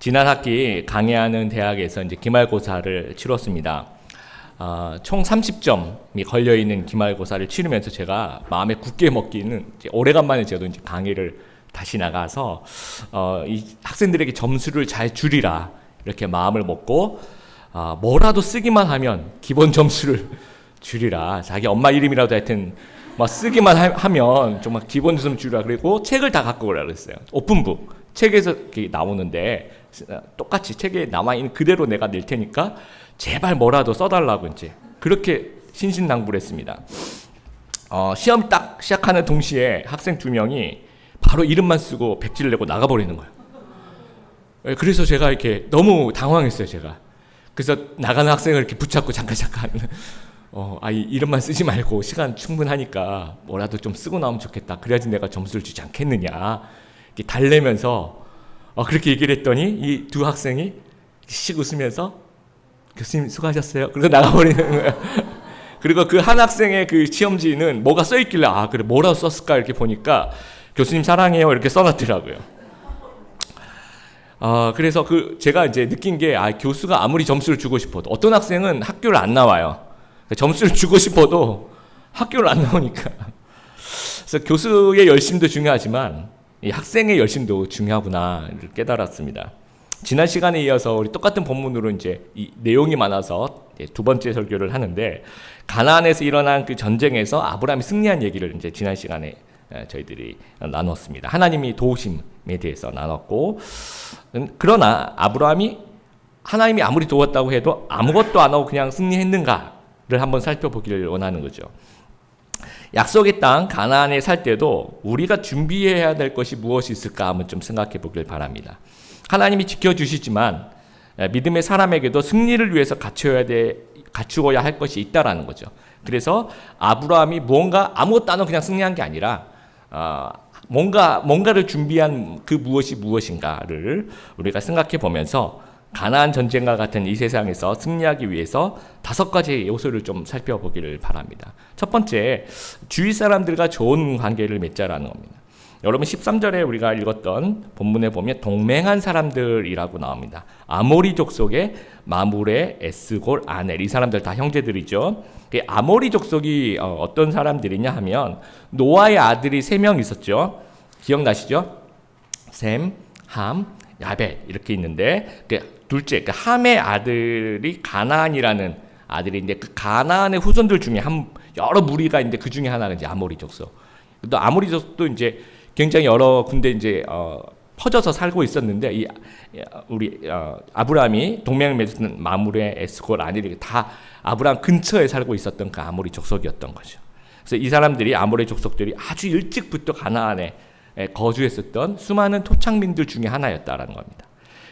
지난 학기 강의하는 대학에서 이제 기말고사를 치렀습니다. 총 30점이 걸려있는 기말고사를 치르면서 제가 마음에 굳게 먹기는 이제 오래간만에 저도 이제 강의를 다시 나가서 이 학생들에게 점수를 잘 주리라 이렇게 마음을 먹고 뭐라도 쓰기만 하면 기본 점수를 주리라, 자기 엄마 이름이라도 하여튼 막 쓰기만 하면 정말 기본 점수 주리라, 그리고 책을 다 갖고 오라 그랬어요. 오픈북 책에서 이렇게 나오는데 똑같이 책에 남아있는 그대로 내가 낼 테니까 제발 뭐라도 써달라고 이제 그렇게 신신당부했습니다. 시험 딱 시작하는 동시에 학생 2명이 바로 이름만 쓰고 백지를 내고 나가버리는 거예요. 그래서 제가 이렇게 너무 당황했어요. 제가 그래서 나가는 학생을 이렇게 붙잡고 잠깐 이름만 쓰지 말고 시간 충분하니까 뭐라도 좀 쓰고 나오면 좋겠다, 그래야지 내가 점수를 주지 않겠느냐 이렇게 달래면서 그렇게 얘기를 했더니 이 두 학생이 씩 웃으면서 교수님 수고하셨어요, 그리고 나가버리는 거예요. 그리고 그 한 학생의 그 시험지는 뭐가 써있길래 그래 뭐라고 썼을까 이렇게 보니까 교수님 사랑해요 이렇게 써놨더라고요. 그래서 제가 이제 느낀 게 교수가 아무리 점수를 주고 싶어도 어떤 학생은 학교를 안 나와요. 점수를 주고 싶어도 학교를 안 나오니까. 그래서 교수의 열심도 중요하지만 이 학생의 열심도 중요하구나를 깨달았습니다. 지난 시간에 이어서 우리 똑같은 본문으로 이제 이 내용이 많아서 두 번째 설교를 하는데, 가나안에서 일어난 그 전쟁에서 아브라함이 승리한 얘기를 이제 지난 시간에 저희들이 나눴습니다. 하나님이 도우심에 대해서 나눴고, 그러나 하나님이 아무리 도왔다고 해도 아무것도 안 하고 그냥 승리했는가를 한번 살펴보기를 원하는 거죠. 약속의 땅 가나안에 살 때도 우리가 준비해야 될 것이 무엇이 있을까 한번 좀 생각해 보길 바랍니다. 하나님이 지켜주시지만 믿음의 사람에게도 승리를 위해서 갖추어야 할 것이 있다라는 거죠. 그래서 아브라함이 무언가 아무것도 안 하고 그냥 승리한 게 아니라 뭔가를 준비한 그 무엇이 무엇인가를 우리가 생각해 보면서 가나안 전쟁과 같은 이 세상에서 승리하기 위해서 5가지 요소를 좀 살펴보기를 바랍니다. 첫 번째, 주위 사람들과 좋은 관계를 맺자라는 겁니다. 여러분 13절에 우리가 읽었던 본문에 보면 동맹한 사람들이라고 나옵니다. 아모리 족속의 마므레, 에스골, 아넬, 이 사람들 다 형제들이죠. 아모리 족속이 어떤 사람들이냐 하면 노아의 아들이 3명 있었죠. 기억나시죠? 셈, 함, 야벳 이렇게 있는데 둘째 함의 아들이 가나안이라는 아들인데 그 가나안의 후손들 중에 여러 무리가 있는데 그 중에 하나가 이제 아모리 족속. 또 아모리 족속도 이제 굉장히 여러 군데 이제 퍼져서 살고 있었는데 우리 아브라함이 동맹을 맺은 마므레, 에스골, 아넬이 다 아브라함 근처에 살고 있었던 그 아모리 족속이었던 거죠. 그래서 이 사람들이 아모리 족속들이 아주 일찍부터 가나안에 거주했었던 수많은 토착민들 중에 하나였다라는 겁니다.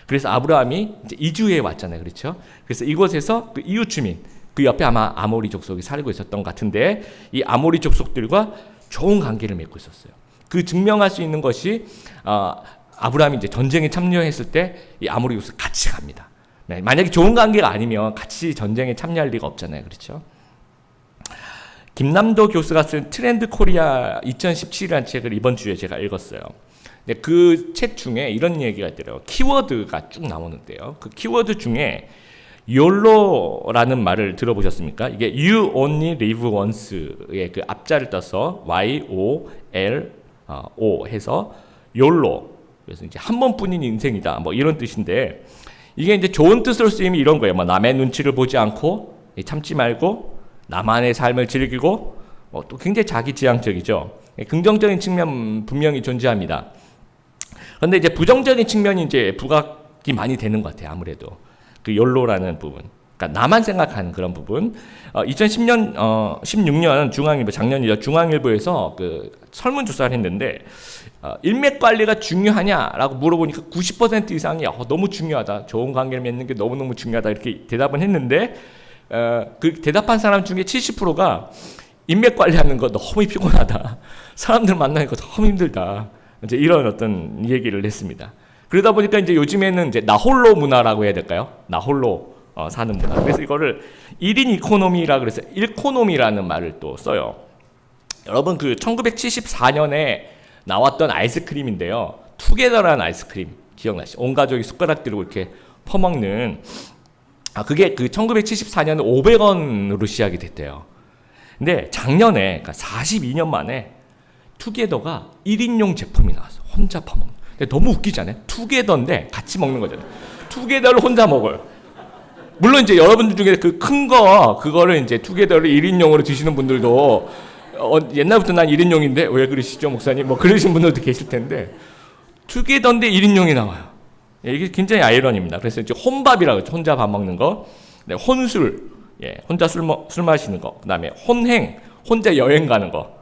그래서 아브라함이 이제 이주해 왔잖아요, 그렇죠? 그래서 이곳에서 그 이웃 주민, 그 옆에 아마 아모리 족속이 살고 있었던 것 같은데 이 아모리 족속들과 좋은 관계를 맺고 있었어요. 그 증명할 수 있는 것이 아브라함이 이제 전쟁에 참여했을 때 이 아모리 족속 같이 갑니다. 네, 만약에 좋은 관계가 아니면 같이 전쟁에 참여할 리가 없잖아요, 그렇죠? 김남도 교수가 쓴 트렌드 코리아 2017이라는 책을 이번 주에 제가 읽었어요. 그 책 중에 이런 얘기가 있더라고요. 키워드가 쭉 나오는데요. 그 키워드 중에 YOLO라는 말을 들어보셨습니까? 이게 You Only Live Once의 그 앞자를 떠서 YOLO 해서 YOLO. 그래서 이제 한 번뿐인 인생이다. 뭐 이런 뜻인데 이게 이제 좋은 뜻으로 쓰이면 이런 거예요. 남의 눈치를 보지 않고 참지 말고 나만의 삶을 즐기고 또 굉장히 자기지향적이죠. 긍정적인 측면 분명히 존재합니다. 그런데 이제 부정적인 측면이 이제 부각이 많이 되는 것 같아요. 아무래도 그 욜로라는 부분, 그러니까 나만 생각하는 그런 부분. 16년 중앙일보, 작년이죠. 중앙일보에서 그 설문조사를 했는데 일맥 관리가 중요하냐라고 물어보니까 90% 이상이 너무 중요하다, 좋은 관계를 맺는 게 너무너무 중요하다 이렇게 대답은 했는데 그 대답한 사람 중에 70%가 인맥 관리하는 거 너무 피곤하다, 사람들 만나는 거 너무 힘들다, 이제 이런 어떤 얘기를 했습니다. 그러다 보니까 이제 요즘에는 이제 나홀로 문화라고 해야 될까요? 나홀로 사는 문화. 그래서 이거를 1인 이코노미라 그래서 일코노미라는 말을 또 써요. 여러분 그 1974년에 나왔던 아이스크림인데요. 투게더라는 아이스크림 기억나시죠? 온 가족이 숟가락 들고 이렇게 퍼먹는. 그게 그 1974년 500원으로 시작이 됐대요. 근데 작년에, 그러니까 42년 만에 투게더가 1인용 제품이 나왔어. 혼자 퍼먹는. 근데 너무 웃기잖아요. 투게더인데 같이 먹는 거잖아요. 투게더를 혼자 먹어요. 물론 이제 여러분들 중에 그 큰 거, 그거를 이제 투게더를 1인용으로 드시는 분들도 옛날부터 난 1인용인데 왜 그러시죠, 목사님? 뭐 그러신 분들도 계실 텐데 투게더인데 1인용이 나와요. 이게 굉장히 아이러니입니다. 그래서 이제 혼밥이라고 하죠. 혼자 밥 먹는 거. 네, 혼술, 혼자 술 마시는 거. 그다음에 혼행, 혼자 여행 가는 거.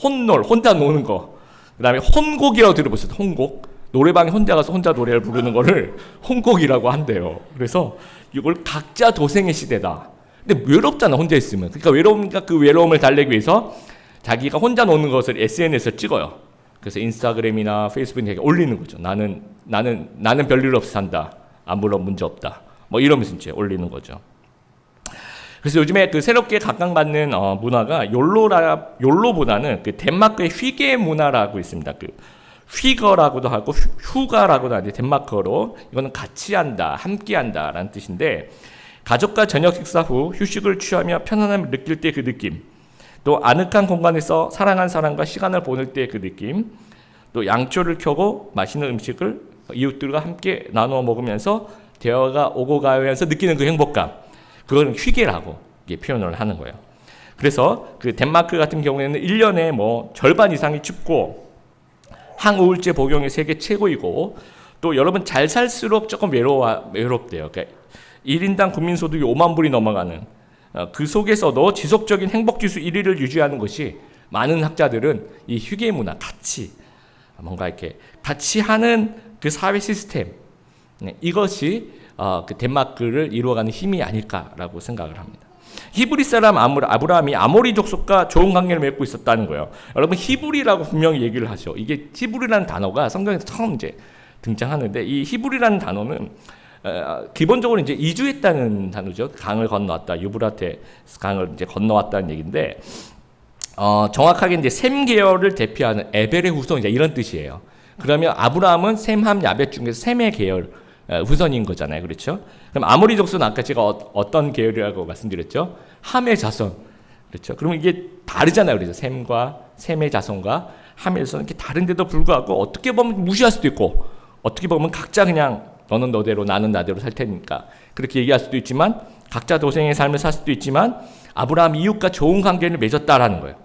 혼놀, 혼자 노는 거. 그다음에 혼곡이라고 들어보셨어요? 혼곡. 노래방에 혼자 가서 혼자 노래를 부르는 거를 혼곡이라고 한대요. 그래서 이걸 각자 도생의 시대다. 근데 외롭잖아, 혼자 있으면. 그러니까 외로우니까 그 외로움을 달래기 위해서 자기가 혼자 노는 것을 SNS에 찍어요. 그래서 인스타그램이나 페이스북에 올리는 거죠. 나는 별일 없이 산다. 아무런 문제 없다. 뭐 이러면서 이제 올리는 거죠. 그래서 요즘에 그 새롭게 각광받는 문화가 욜로보다는 그 덴마크의 휘게 문화라고 있습니다. 그 휘거라고도 하고 휴가라고도 하는데 덴마크어로 이거는 같이 한다, 함께 한다라는 뜻인데 가족과 저녁 식사 후 휴식을 취하며 편안함을 느낄 때 그 느낌, 또 아늑한 공간에서 사랑한 사람과 시간을 보낼 때 그 느낌, 또 양초를 켜고 맛있는 음식을 이웃들과 함께 나누어 먹으면서 대화가 오고 가면서 느끼는 그 행복감, 그거는 휴게라고 표현을 하는 거예요. 그래서 그 덴마크 같은 경우에는 1년에 뭐 절반 이상이 춥고 항우울제 복용이 세계 최고이고 또 여러분 잘 살수록 조금 외롭대요. 그러니까 1인당 국민소득이 5만 불이 넘어가는 그 속에서도 지속적인 행복지수 1위를 유지하는 것이 많은 학자들은 이 휴게 문화, 같이 뭔가 이렇게 같이 하는 그 사회 시스템, 이것이 그 덴마크를 이루어가는 힘이 아닐까라고 생각을 합니다. 히브리 사람 아브라함이 아모리 족속과 좋은 관계를 맺고 있었다는 거예요. 여러분 히브리라고 분명히 얘기를 하죠. 이게 히브리라는 단어가 성경에서 처음 이제 등장하는데 이 히브리라는 단어는 기본적으로 이제 이주했다는 단어죠. 강을 건너왔다, 유브라테스 강을 이제 건너왔다는 얘기인데 정확하게 이제 셈 계열을 대표하는 에벨의 후손 이제 이런 뜻이에요. 그러면 아브라함은 셈, 함, 야벳 중에서 셈의 계열 후손인 거잖아요. 그렇죠? 그럼 아모리 족속은 아까 제가 어떤 계열이라고 말씀드렸죠? 함의 자손. 그렇죠? 그러면 이게 다르잖아요. 그래서 셈의 자손과 함의 자손은 이렇게 다른데도 불구하고 어떻게 보면 무시할 수도 있고 어떻게 보면 각자 그냥 너는 너대로 나는 나대로 살 테니까 그렇게 얘기할 수도 있지만 각자 도생의 삶을 살 수도 있지만 아브라함 이웃과 좋은 관계를 맺었다라는 거예요.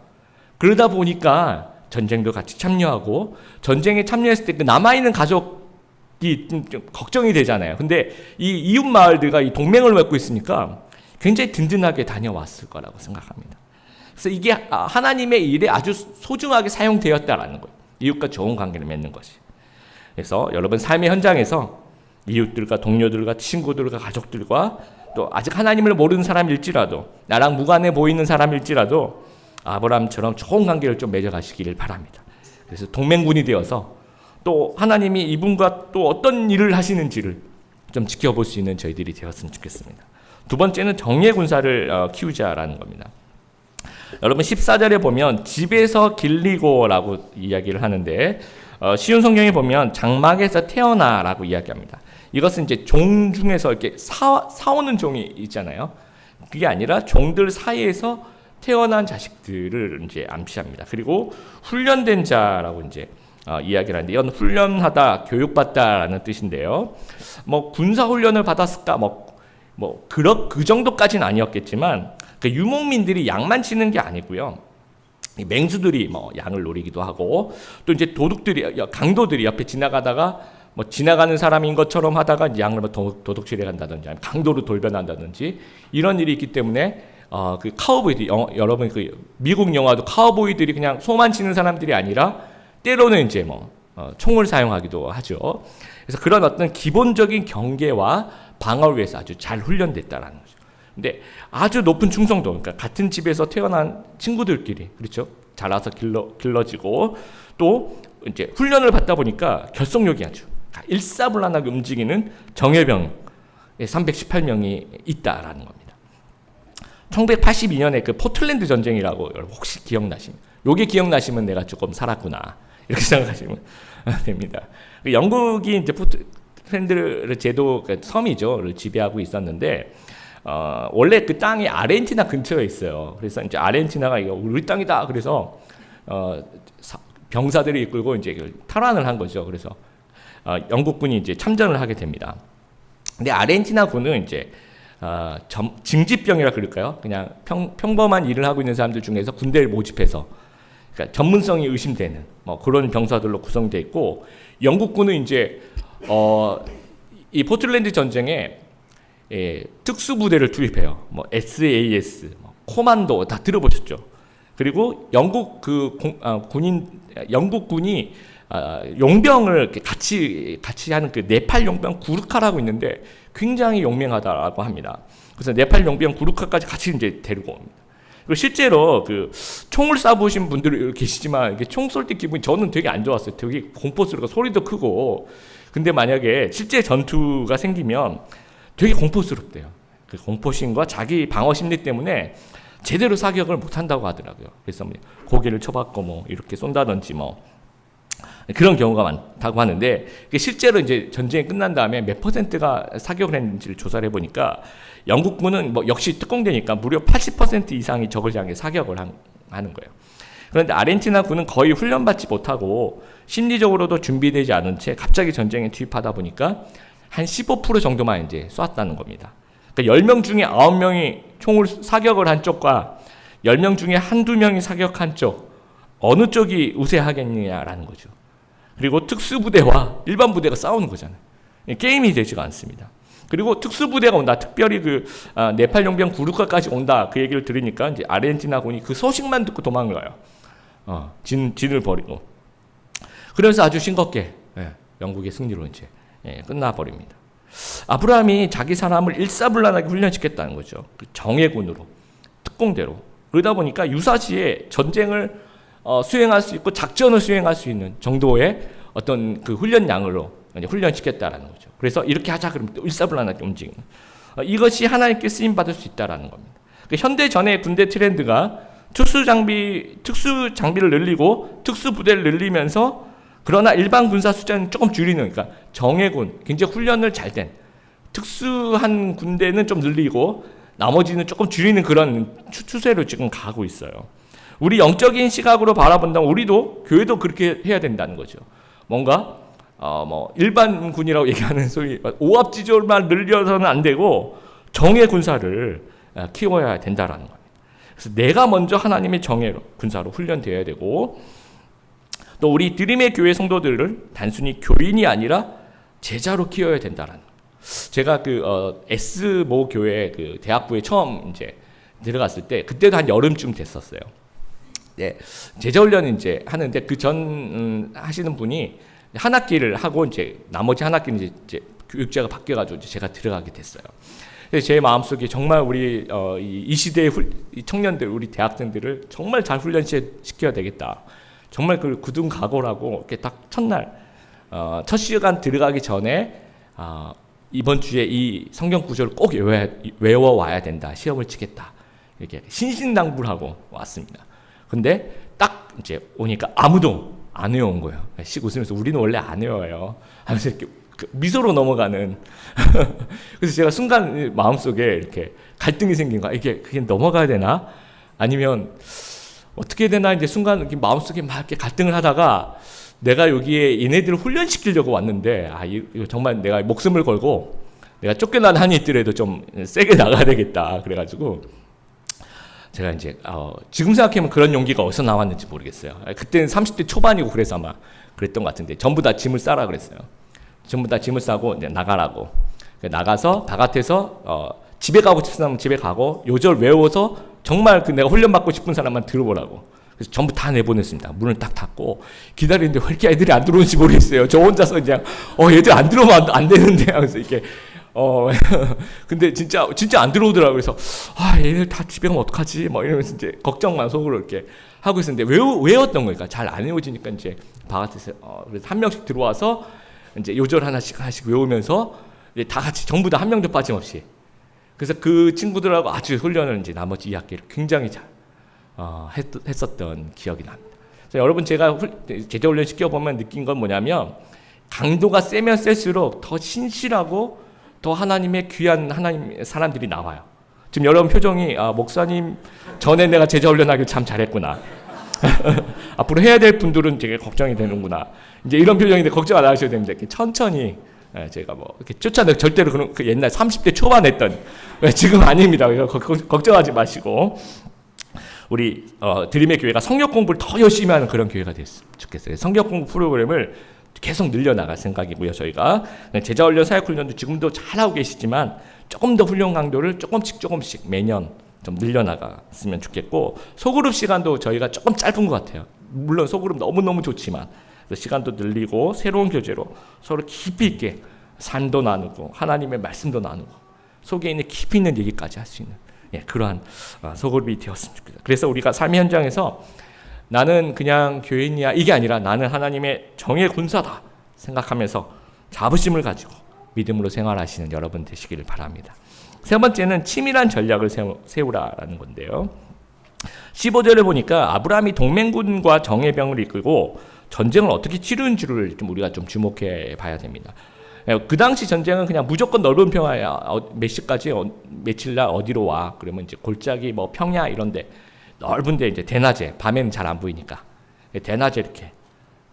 그러다 보니까 전쟁도 같이 참여하고 전쟁에 참여했을 때 그 남아있는 가족이 좀 걱정이 되잖아요. 근데 이 이웃 마을들과 이 동맹을 맺고 있으니까 굉장히 든든하게 다녀왔을 거라고 생각합니다. 그래서 이게 하나님의 일에 아주 소중하게 사용되었다라는 거예요. 이웃과 좋은 관계를 맺는 것이. 그래서 여러분 삶의 현장에서 이웃들과 동료들과 친구들과 가족들과 또 아직 하나님을 모르는 사람일지라도 나랑 무관해 보이는 사람일지라도 아브라함처럼 좋은 관계를 좀 맺어가시기를 바랍니다. 그래서 동맹군이 되어서 또 하나님이 이분과 또 어떤 일을 하시는지를 좀 지켜볼 수 있는 저희들이 되었으면 좋겠습니다. 두 번째는 정예 군사를 키우자라는 겁니다. 여러분 14절에 보면 집에서 길리고라고 이야기를 하는데 쉬운 성경에 보면 장막에서 태어나라고 이야기합니다. 이것은 이제 종 중에서 이렇게 사오는 종이 있잖아요. 그게 아니라 종들 사이에서 태어난 자식들을 이제 암시합니다. 그리고 훈련된 자라고 이제 이야기를 하는데 이건 훈련하다, 교육받다라는 뜻인데요. 뭐 군사 훈련을 받았을까? 그 정도까지는 아니었겠지만 그 유목민들이 양만 치는 게 아니고요. 맹수들이 양을 노리기도 하고 또 이제 강도들이 옆에 지나가다가 지나가는 사람인 것처럼 하다가 양을 도둑질해 간다든지 아니면 강도로 돌변한다든지 이런 일이 있기 때문에 그 카우보이들 여러분 그 미국 영화도 카우보이들이 그냥 소만 치는 사람들이 아니라 때로는 이제 총을 사용하기도 하죠. 그래서 그런 어떤 기본적인 경계와 방어를 위해서 아주 잘 훈련됐다라는 거죠. 근데 아주 높은 충성도, 그러니까 같은 집에서 태어난 친구들끼리 그렇죠. 자라서 길러지고 또 이제 훈련을 받다 보니까 결속력이 아주 일사불란하게 움직이는 정예병 318명이 있다라는 겁니다. 1982년에 그 포틀랜드 전쟁이라고 여러분 혹시 기억나시면, 요게 기억나시면 내가 조금 살았구나 이렇게 생각하시면 됩니다. 영국이 이제 포틀랜드 제도 섬이죠,를 지배하고 있었는데 원래 그 땅이 아르헨티나 근처에 있어요. 그래서 이제 아르헨티나가 이거 우리 땅이다. 그래서 병사들을 이끌고 이제 탈환을 한 거죠. 그래서 영국군이 이제 참전을 하게 됩니다. 근데 아르헨티나 군은 이제 징집병이라 그럴까요? 그냥 평범한 일을 하고 있는 사람들 중에서 군대를 모집해서 그러니까 전문성이 의심되는 뭐 그런 병사들로 구성되어 있고, 영국군은 이제 이 포틀랜드 전쟁에 특수부대를 투입해요. 뭐 SAS, 뭐 코만도 다 들어보셨죠? 그리고 영국군이 용병을 같이 하는 그 네팔 용병 구르카라고 있는데 굉장히 용맹하다라고 합니다. 그래서 네팔 용병 구르카까지 같이 이제 데리고 옵니다. 그리고 실제로 그 총을 쏴보신 분들이 계시지만 이게 총 쏠 때 기분이 저는 되게 안 좋았어요. 되게 공포스럽고 소리도 크고. 근데 만약에 실제 전투가 생기면 되게 공포스럽대요. 그 공포심과 자기 방어 심리 때문에 제대로 사격을 못 한다고 하더라고요. 그래서 고개를 쳐박고 뭐 이렇게 쏜다든지 뭐 그런 경우가 많다고 하는데, 실제로 이제 전쟁이 끝난 다음에 몇 퍼센트가 사격을 했는지를 조사를 해보니까 영국군은 뭐 역시 특공대니까 무려 80% 이상이 적을 향해 사격을 하는 거예요. 그런데 아르헨티나 군은 거의 훈련받지 못하고 심리적으로도 준비되지 않은 채 갑자기 전쟁에 투입하다 보니까 한 15% 정도만 이제 쐈다는 겁니다. 그러니까 10명 중에 9명이 총을 사격을 한 쪽과 10명 중에 한두 명이 사격한 쪽, 어느 쪽이 우세하겠느냐라는 거죠. 그리고 특수부대와 일반 부대가 싸우는 거잖아요. 게임이 되지가 않습니다. 그리고 특수부대가 온다, 특별히 네팔 용병 구르카까지 온다, 그 얘기를 들으니까 이제 아르헨티나군이 그 소식만 듣고 도망가요. 진을 버리고. 그래서 아주 싱겁게 영국의 승리로 이제 끝나버립니다. 아브라함이 자기 사람을 일사불란하게 훈련시켰다는 거죠. 그 정예군으로, 특공대로. 그러다 보니까 유사시에 전쟁을 수행할 수 있고 작전을 수행할 수 있는 정도의 어떤 그 훈련량으로 훈련시켰다라는 거죠. 그래서 이렇게 하자 그러면 일사불란하게 움직이는, 이것이 하나님께 쓰임 받을 수 있다라는 겁니다. 현대 전의 군대 트렌드가 특수 장비를 늘리고 특수 부대를 늘리면서, 그러나 일반 군사 숫자는 조금 줄이는, 그러니까 정예군, 굉장히 훈련을 잘 된 특수한 군대는 좀 늘리고 나머지는 조금 줄이는 그런 추세로 지금 가고 있어요. 우리 영적인 시각으로 바라본다면 우리도 교회도 그렇게 해야 된다는 거죠. 뭔가 뭐 일반 군이라고 얘기하는 소위 오합지졸만 늘려서는 안 되고 정예 군사를 키워야 된다라는 겁니다. 그래서 내가 먼저 하나님의 정예 군사로 훈련되어야 되고, 또 우리 드림의 교회 성도들을 단순히 교인이 아니라 제자로 키워야 된다라는 거예요. 제가 S모 교회 대학부에 처음 이제 들어갔을 때, 그때도 한 여름쯤 됐었어요. 네, 제자 훈련 이제 하는데 그 전 하시는 분이 한 학기를 하고 이제 나머지 한 학기는 이제 교육자가 바뀌어가지고 제가 들어가게 됐어요. 그래서 제 마음속에 정말 우리 이 시대의 청년들, 우리 대학생들을 정말 잘 훈련시켜야 되겠다. 정말 그 굳은 각오라고 이렇게 딱 첫날 첫 시간 들어가기 전에 이번 주에 이 성경 구절을 꼭 외워와야 된다. 시험을 치겠다. 이렇게 신신당부하고 왔습니다. 근데 딱 이제 오니까 아무도 안 외워온 거예요. 씩 웃으면서 우리는 원래 안 외워요 하면서 이렇게 미소로 넘어가는. 그래서 제가 순간 마음속에 이렇게 갈등이 생긴 거야. 이게 그게 넘어가야 되나? 아니면 어떻게 되나? 이제 순간 이렇게 마음속에 막 이렇게 갈등을 하다가, 내가 여기에 얘네들을 훈련시키려고 왔는데 이거 정말 내가 목숨을 걸고 내가 쫓겨난 한이 있더라도 좀 세게 나가야 되겠다. 그래가지고 제가 이제 지금 생각하면 그런 용기가 어디서 나왔는지 모르겠어요. 그때는 30대 초반이고 그래서 아마 그랬던 것 같은데, 전부 다 짐을 싸라 그랬어요. 전부 다 짐을 싸고 이제 나가라고. 나가서 바깥에서 집에 가고 싶은 사람은 집에 가고, 요절 외워서 정말 내가 훈련받고 싶은 사람만 들어보라고. 그래서 전부 다 내보냈습니다. 문을 딱 닫고 기다리는데 왜 이렇게 애들이 안 들어오는지 모르겠어요. 저 혼자서 그냥 얘들 안 들어오면 안 되는데 하면서 이렇게 근데 진짜 안 들어오더라고요. 그래서 얘들 다 집에 가면 어떡하지? 뭐 이러면서 이제 걱정만 속으로 이렇게 하고 있었는데, 외웠던 거니까 잘 안 외워지니까 이제 바깥에서 그래서 한 명씩 들어와서 이제 요절 하나씩 외우면서 이제 다 같이 전부 다 한 명도 빠짐없이. 그래서 그 친구들하고 아주 훈련을 이제 나머지 2학기를 굉장히 잘 했었던 기억이 납니다. 그래서 여러분, 제가 제자 훈련 시켜보면 느낀 건 뭐냐면, 강도가 세면 셀수록 더 신실하고 더 하나님의 귀한 하나님 사람들이 나와요. 지금 여러분 표정이 목사님 전에 내가 제자 훈련하길 참 잘했구나. 앞으로 해야 될 분들은 되게 걱정이 되는구나. 이제 이런 표정인데 걱정 안 하셔도 됩니다. 이렇게 천천히 제가 뭐 이렇게 쫓아내 절대로 그런 그 옛날 30대 초반 했던 지금 아닙니다. 걱정하지 마시고 우리 드림의 교회가 성역 공부를 더 열심히 하는 그런 교회가 됐으면 좋겠어요. 성역 공부 프로그램을 계속 늘려나갈 생각이고요. 저희가 제자훈련 사역훈련도 지금도 잘하고 계시지만 조금 더 훈련 강도를 조금씩 매년 좀 늘려나갔으면 좋겠고 소그룹 시간도 저희가 조금 짧은 것 같아요. 물론 소그룹 너무너무 좋지만 시간도 늘리고 새로운 교재로 서로 깊이 있게 삶도 나누고 하나님의 말씀도 나누고 속에 있는 깊이 있는 얘기까지 할 수 있는 그러한 소그룹이 되었으면 좋겠다. 그래서 우리가 삶의 현장에서 나는 그냥 교인이야 이게 아니라 나는 하나님의 정의 군사다 생각하면서 자부심을 가지고 믿음으로 생활하시는 여러분 되시기를 바랍니다. 세 번째는 치밀한 전략을 세우라라는 건데요. 15절을 보니까 아브라함이 동맹군과 정예병을 이끌고 전쟁을 어떻게 치르는지를 우리가 좀 주목해 봐야 됩니다. 그 당시 전쟁은 그냥 무조건 넓은 평야야. 몇 시까지 며칠날 어디로 와. 그러면 이제 골짜기 뭐 평야 이런데 넓은데 이제 대낮에 밤에는 잘 안 보이니까 대낮에 이렇게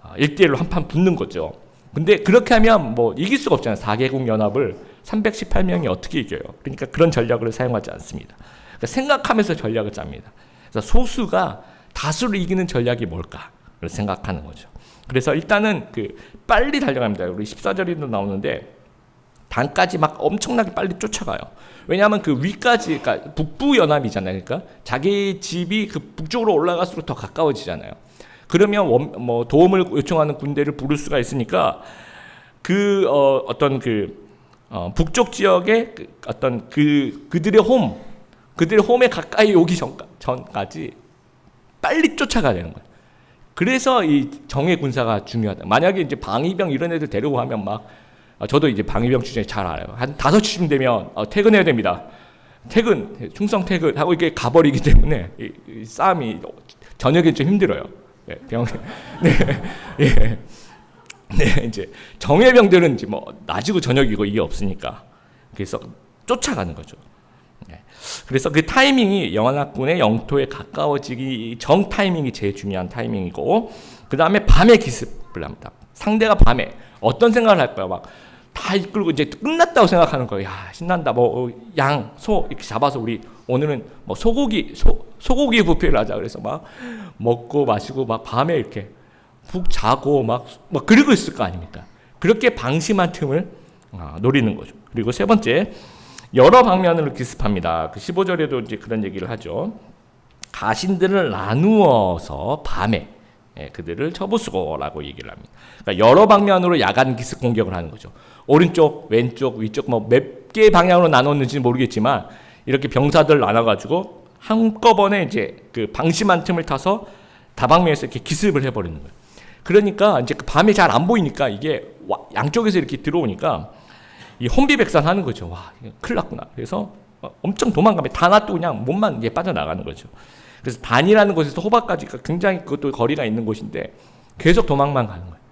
1대1로 한판 붙는 거죠. 근데 그렇게 하면 뭐 이길 수가 없잖아요. 4개국 연합을 318명이 어떻게 이겨요? 그러니까 그런 전략을 사용하지 않습니다. 그러니까 생각하면서 전략을 짭니다. 그래서 소수가 다수를 이기는 전략이 뭘까를 생각하는 거죠. 그래서 일단은 빨리 달려갑니다. 우리 14절에도 나오는데 단까지 막 엄청나게 빨리 쫓아가요. 왜냐하면 그 위까지, 그러니까 북부 연합이잖아요. 그러니까 자기 집이 그 북쪽으로 올라갈수록 더 가까워지잖아요. 그러면 뭐 도움을 요청하는 군대를 부를 수가 있으니까 북쪽 지역의 그들의 홈에 가까이 오기 전까지 빨리 쫓아가야 되는 거예요. 그래서 이 정예 군사가 중요하다. 만약에 이제 방위병 이런 애들 데리고 가면 저도 이제 방위병 출신이 잘 알아요. 한 5시쯤 되면 퇴근해야 됩니다. 충성 퇴근 하고 이렇게 가버리기 때문에 이 싸움이 저녁에 좀 힘들어요. 이제 정예병들은 이제 뭐 낮이고 저녁이고 이게 없으니까 그래서 쫓아가는 거죠. 그래서 그 타이밍이 연합군의 영토에 가까워지기 전 타이밍이 제일 중요한 타이밍이고 그 다음에 밤에 기습을 합니다. 상대가 밤에 어떤 생각을 할까요? 막 다 이끌고 이제 끝났다고 생각하는 거예요. 야 신난다. 뭐 양, 소 이렇게 잡아서 우리 오늘은 뭐 소고기 뷔페를 하자. 그래서 막 먹고 마시고 막 밤에 이렇게 푹 자고 막 그러고 있을 거 아닙니까? 그렇게 방심한 틈을 노리는 거죠. 그리고 세 번째 여러 방면으로 기습합니다. 그 15절에도 이제 그런 얘기를 하죠. 가신들을 나누어서 밤에 그들을 쳐부수고라고 얘기를 합니다. 그러니까 여러 방면으로 야간 기습 공격을 하는 거죠. 오른쪽, 왼쪽, 위쪽 뭐 몇 개의 방향으로 나눴는지는 모르겠지만 이렇게 병사들 나눠가지고 한꺼번에 이제 그 방심한 틈을 타서 다방면에서 이렇게 기습을 해버리는 거예요. 그러니까 이제 그 밤에 잘 안 보이니까 이게 양쪽에서 이렇게 들어오니까 이 혼비백산하는 거죠. 와, 큰일 났구나. 그래서 엄청 도망가면 다 놔두고 그냥 몸만 이제 빠져나가는 거죠. 그래서 단이라는 곳에서 호박까지가 굉장히 그것도 거리가 있는 곳인데 계속 도망만 가는 거예요.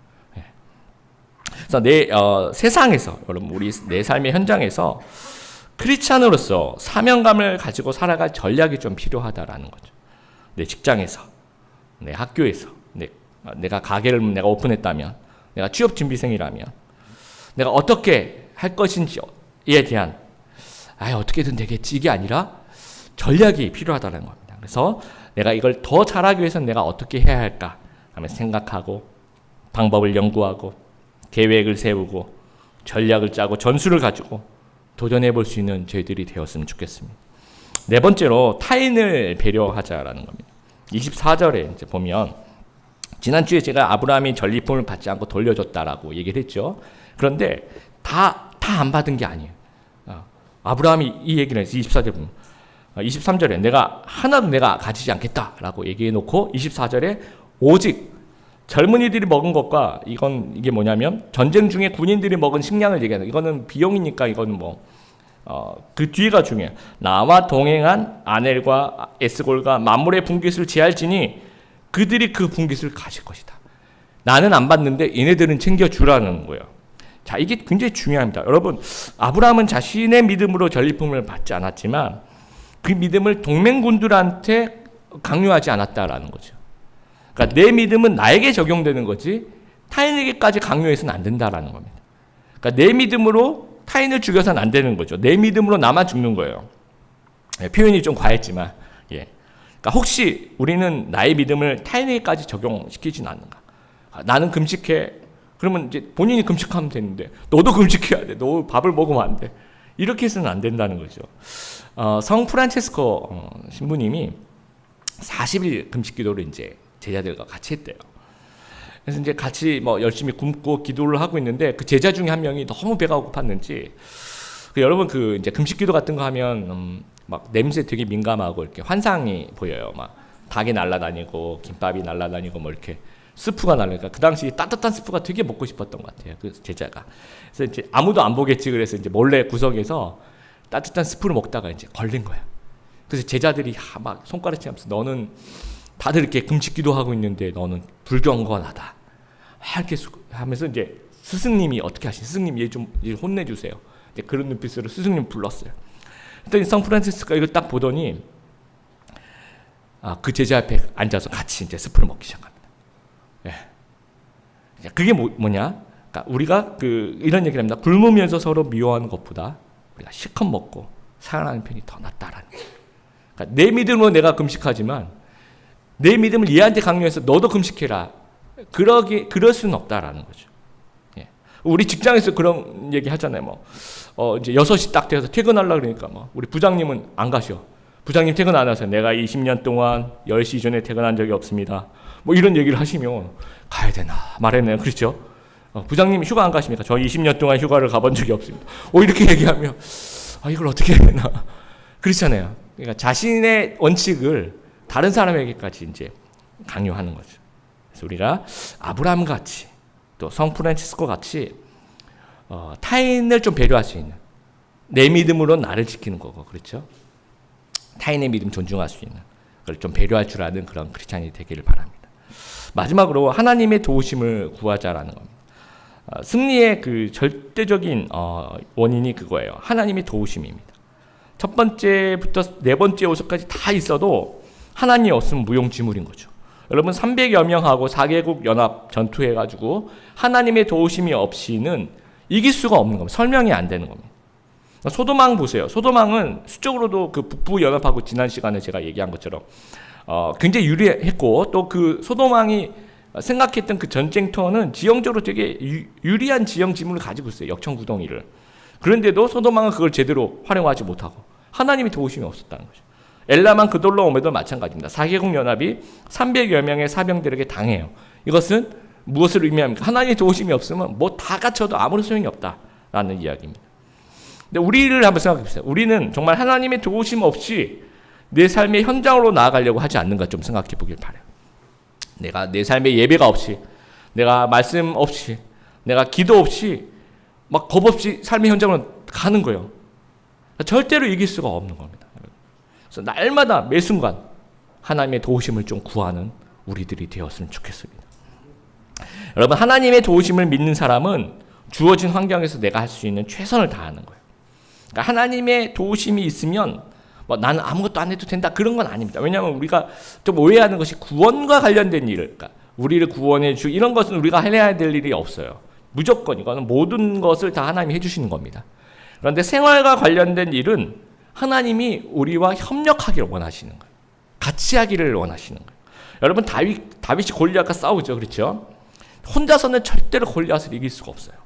그래서 세상에서 여러분 우리 내 삶의 현장에서 크리스찬으로서 사명감을 가지고 살아갈 전략이 좀 필요하다라는 거죠. 내 직장에서, 내 학교에서, 내가 가게를 내가 오픈했다면, 내가 취업 준비생이라면, 내가 어떻게 할 것인지에 대한 어떻게든 되겠지 이게 아니라 전략이 필요하다는 겁니다. 그래서 내가 이걸 더 잘하기 위해서는 내가 어떻게 해야 할까 하면 생각하고 방법을 연구하고 계획을 세우고 전략을 짜고 전술을 가지고 도전해 볼 수 있는 저희들이 되었으면 좋겠습니다. 네 번째로 타인을 배려하자라는 겁니다. 24절에 이제 보면 지난주에 제가 아브라함이 전리품을 받지 않고 돌려줬다라고 얘기를 했죠. 그런데 다 안 받은 게 아니에요. 아브라함이 이 얘기를 해서 24절에 보면 23절에 내가 하나도 내가 가지지 않겠다라고 얘기해 놓고 24절에 오직 젊은이들이 먹은 것과 이게 뭐냐면 전쟁 중에 군인들이 먹은 식량을 얘기하는 이거는 비용이니까 이거는 그 뒤가 중요해요. 나와 동행한 아넬과 에스골과 만물의 분깃을 제할지니 그들이 그 분깃을 가질 것이다. 나는 안 받는데 얘네들은 챙겨주라는 거예요. 자, 이게 굉장히 중요합니다. 여러분, 아브라함은 자신의 믿음으로 전리품을 받지 않았지만 그 믿음을 동맹군들한테 강요하지 않았다라는 거죠. 그러니까 내 믿음은 나에게 적용되는 거지 타인에게까지 강요해서는 안 된다라는 겁니다. 그러니까 내 믿음으로 타인을 죽여서는 안 되는 거죠. 내 믿음으로 나만 죽는 거예요. 표현이 좀 과했지만, 그러니까 혹시 우리는 나의 믿음을 타인에게까지 적용시키진 않는가? 나는 금식해. 그러면 이제 본인이 금식하면 되는데 너도 금식해야 돼. 너 밥을 먹으면 안 돼. 이렇게 해서는 안 된다는 거죠. 성 프란체스코 신부님이 40일 금식 기도를 이제 제자들과 같이 했대요. 그래서 이제 같이 뭐 열심히 굶고 기도를 하고 있는데 그 제자 중에 한 명이 너무 배가 고팠는지 여러분 그 이제 금식 기도 같은 거 하면 막 냄새 되게 민감하고 이렇게 환상이 보여요. 막 닭이 날아다니고 김밥이 날아다니고 뭐 이렇게 스프가 날아니까 그 당시 따뜻한 스프가 되게 먹고 싶었던 것 같아요. 그 제자가. 그래서 이제 아무도 안 보겠지 그래서 이제 몰래 구석에서 따뜻한 스프를 먹다가 이제 걸린 거야. 그래서 제자들이 막 손가락질하면서 너는 다들 이렇게 금식 기도하고 있는데 너는 불경건하다. 이렇게 하면서 이제 스승님이 어떻게 하시? 스승님 얘 좀 혼내주세요. 이제 그런 눈빛으로 스승님 불렀어요. 그랬더니 성 프란시스코가 이걸 딱 보더니 그 제자 앞에 앉아서 같이 이제 스프를 먹기 시작합니다. 그게 뭐냐? 그러니까 우리가 이런 얘기를 합니다. 굶으면서 서로 미워하는 것보다 우리가 실컷 먹고 살아나는 편이 더 낫다라는 거예요. 그러니까 내 믿음으로 내가 금식하지만 내 믿음을 얘한테 강요해서 너도 금식해라. 그럴 수는 없다라는 거죠. 우리 직장에서 그런 얘기 하잖아요. 이제 6시 딱 돼서 퇴근하려고 그러니까 우리 부장님은 안 가셔. 부장님 퇴근 안 하세요. 내가 20년 동안 10시 전에 퇴근한 적이 없습니다. 이런 얘기를 하시면 가야 되나 말아야 되나 그렇죠? 부장님이 휴가 안 가십니까? 저 20년 동안 휴가를 가본 적이 없습니다. 이렇게 얘기하면 이걸 어떻게 해야 되나 그렇잖아요. 그러니까 자신의 원칙을 다른 사람에게까지 이제 강요하는 거죠. 그래서 우리가 아브라함 같이 또 성 프란치스코 같이 타인을 좀 배려할 수 있는 내 믿음으로 나를 지키는 거고 그렇죠? 타인의 믿음 존중할 수 있는 그걸 좀 배려할 줄 아는 그런 크리스찬이 되기를 바랍니다. 마지막으로 하나님의 도우심을 구하자라는 겁니다. 승리의 그 절대적인 원인이 그거예요. 하나님의 도우심입니다. 첫 번째부터 네 번째 요소까지 다 있어도 하나님이 없으면 무용지물인 거죠. 여러분 300여 명하고 4개국 연합 전투해가지고 하나님의 도우심이 없이는 이길 수가 없는 겁니다. 설명이 안 되는 겁니다. 소도망 보세요. 소도망은 수적으로도 그 북부 연합하고 지난 시간에 제가 얘기한 것처럼 굉장히 유리했고 또 그 소도망이 생각했던 그 전쟁터는 지형적으로 되게 유리한 지형 지물을 가지고 있어요. 역청구덩이를. 그런데도 소도망은 그걸 제대로 활용하지 못하고 하나님의 도우심이 없었다는 거죠. 엘라만 그돌로오메도 마찬가지입니다. 4개국 연합이 300여 명의 사병들에게 당해요. 이것은 무엇을 의미합니까? 하나님의 도우심이 없으면 다 갖춰도 아무런 소용이 없다라는 이야기입니다. 근데 우리를 한번 생각해 보세요. 우리는 정말 하나님의 도우심 없이 내 삶의 현장으로 나아가려고 하지 않는가 좀 생각해 보길 바라요. 내가 내 삶의 예배가 없이, 내가 말씀 없이, 내가 기도 없이 막 겁 없이 삶의 현장으로 가는 거예요. 절대로 이길 수가 없는 겁니다. 그래서 날마다 매 순간 하나님의 도우심을 좀 구하는 우리들이 되었으면 좋겠습니다. 여러분 하나님의 도우심을 믿는 사람은 주어진 환경에서 내가 할 수 있는 최선을 다하는 거예요. 그러니까 하나님의 도우심이 있으면 나는 아무것도 안 해도 된다 그런 건 아닙니다. 왜냐하면 우리가 좀 오해하는 것이 구원과 관련된 일, 그러니까 우리를 구원해 주 이런 것은 우리가 해야 될 일이 없어요. 무조건 이거는 모든 것을 다 하나님이 해주시는 겁니다. 그런데 생활과 관련된 일은 하나님이 우리와 협력하기를 원하시는 거예요. 같이 하기를 원하시는 거예요. 여러분 다윗이 골리앗과 싸우죠, 그렇죠? 혼자서는 절대로 골리앗을 이길 수가 없어요.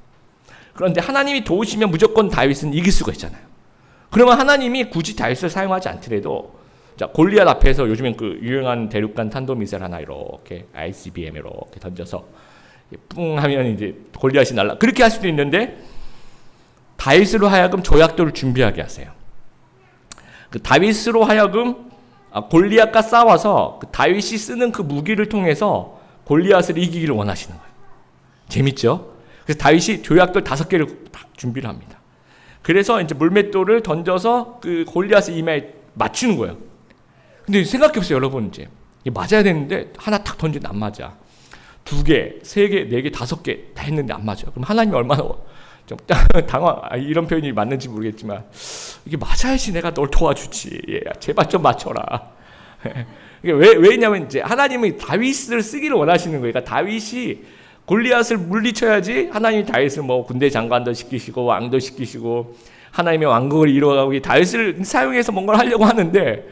그런데 하나님이 도우시면 무조건 다윗은 이길 수가 있잖아요. 그러면 하나님이 굳이 다윗을 사용하지 않더라도 자 골리앗 앞에서 요즘엔 그 유행한 대륙간 탄도미사일 하나 이렇게 ICBM 이렇게 던져서 뿡 하면 이제 골리앗이 날라 그렇게 할 수도 있는데 다윗으로 하여금 조약돌을 준비하게 하세요. 그 다윗으로 하여금 골리앗과 싸워서 그 다윗이 쓰는 그 무기를 통해서 골리앗을 이기기를 원하시는 거예요. 재밌죠? 그래서 다윗이 조약돌 5개를 딱 준비를 합니다. 그래서 이제 물맷돌을 던져서 그 골리앗의 이마에 맞추는 거예요. 근데 생각해보세요, 여러분. 이제 맞아야 되는데 하나 탁 던지는데 안 맞아. 2개, 3개, 4개, 5개 다 했는데 안 맞아요. 그럼 하나님이 얼마나 좀 당황, 이런 표현이 맞는지 모르겠지만 이게 맞아야지 내가 널 도와주지. 예, 제발 좀 맞춰라. 왜냐면 이제 하나님이 다윗을 쓰기를 원하시는 거예요. 그러니까 다윗이 골리앗을 물리쳐야지 하나님이 다윗을 뭐 군대 장관도 시키시고 왕도 시키시고 하나님의 왕국을 이루어가고 다윗을 사용해서 뭔가를 하려고 하는데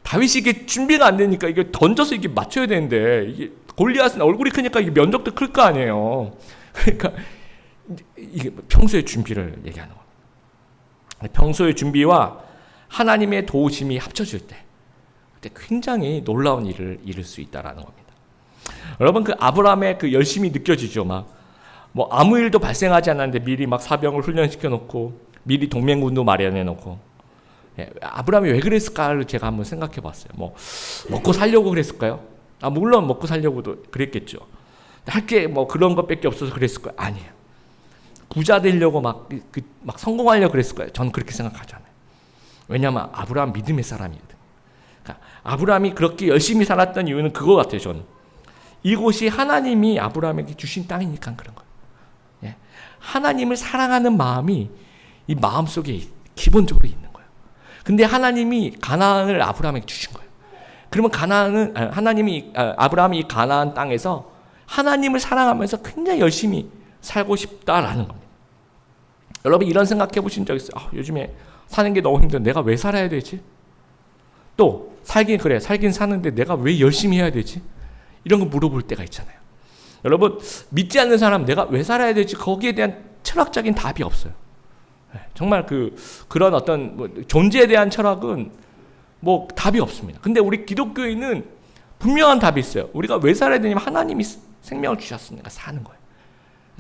다윗이 이게 준비가 안 되니까 이게 던져서 이게 맞춰야 되는데 이게 골리앗은 얼굴이 크니까 이게 면적도 클 거 아니에요. 그러니까 이게 평소의 준비를 얘기하는 거예요. 평소의 준비와 하나님의 도우심이 합쳐질 때 그때 굉장히 놀라운 일을 이룰 수 있다라는 겁니다. 여러분 그 아브라함의 그 열심이 느껴지죠. 막 뭐 아무 일도 발생하지 않았는데 미리 막 사병을 훈련시켜 놓고 미리 동맹군도 마련해 놓고 아브라함이 왜 그랬을까를 제가 한번 생각해 봤어요. 뭐 먹고 살려고 그랬을까요? 물론 먹고 살려고도 그랬겠죠. 할 게 뭐 그런 것밖에 없어서 그랬을까요? 아니에요. 부자 되려고 막 성공하려고 그랬을까요? 저는 그렇게 생각하잖아요. 왜냐하면 아브라함 믿음의 사람이거든요. 그러니까 아브라함이 그렇게 열심히 살았던 이유는 그거 같아요. 저는 이곳이 하나님이 아브라함에게 주신 땅이니까 그런 거예요. 하나님을 사랑하는 마음이 이 마음 속에 기본적으로 있는 거예요. 근데 하나님이 가나안을 아브라함에게 주신 거예요. 그러면 하나님이 아브라함이 이 가나안 땅에서 하나님을 사랑하면서 굉장히 열심히 살고 싶다라는 겁니다. 여러분 이런 생각해 보신 적 있어요? 요즘에 사는 게 너무 힘들어. 내가 왜 살아야 되지? 또 살긴 사는데 내가 왜 열심히 해야 되지? 이런 거 물어볼 때가 있잖아요. 여러분 믿지 않는 사람 내가 왜 살아야 되지? 거기에 대한 철학적인 답이 없어요. 정말 그런 어떤 존재에 대한 철학은 뭐 답이 없습니다. 근데 우리 기독교인은 분명한 답이 있어요. 우리가 왜 살아야 되냐면 하나님이 생명을 주셨으니까 사는 거예요.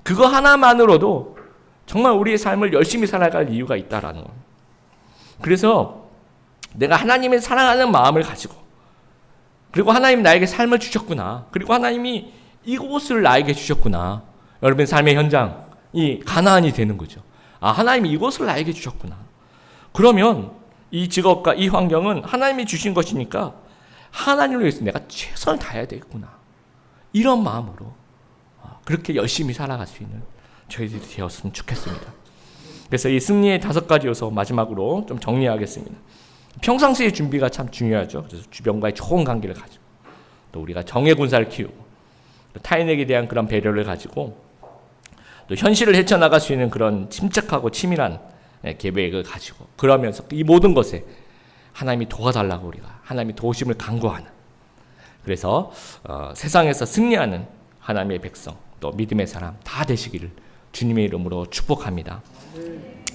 그거 하나만으로도 정말 우리의 삶을 열심히 살아갈 이유가 있다라는 거예요. 그래서 내가 하나님을 사랑하는 마음을 가지고 그리고 하나님 나에게 삶을 주셨구나. 그리고 하나님이 이곳을 나에게 주셨구나. 여러분 삶의 현장이 가나안이 되는 거죠. 하나님이 이곳을 나에게 주셨구나. 그러면 이 직업과 이 환경은 하나님이 주신 것이니까 하나님을 위해서 내가 최선을 다해야 되겠구나. 이런 마음으로 그렇게 열심히 살아갈 수 있는 저희들이 되었으면 좋겠습니다. 그래서 이 승리의 5가지 요소 마지막으로 좀 정리하겠습니다. 평상시의 준비가 참 중요하죠. 그래서 주변과의 좋은 관계를 가지고 또 우리가 정의 군사를 키우고 또 타인에게 대한 그런 배려를 가지고 또 현실을 헤쳐나갈 수 있는 그런 침착하고 치밀한 계획을 가지고 그러면서 이 모든 것에 하나님이 도와달라고 우리가 하나님의 도우심을 간구하는 그래서 세상에서 승리하는 하나님의 백성 또 믿음의 사람 다 되시기를 주님의 이름으로 축복합니다.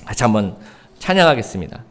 같이 한번 찬양하겠습니다.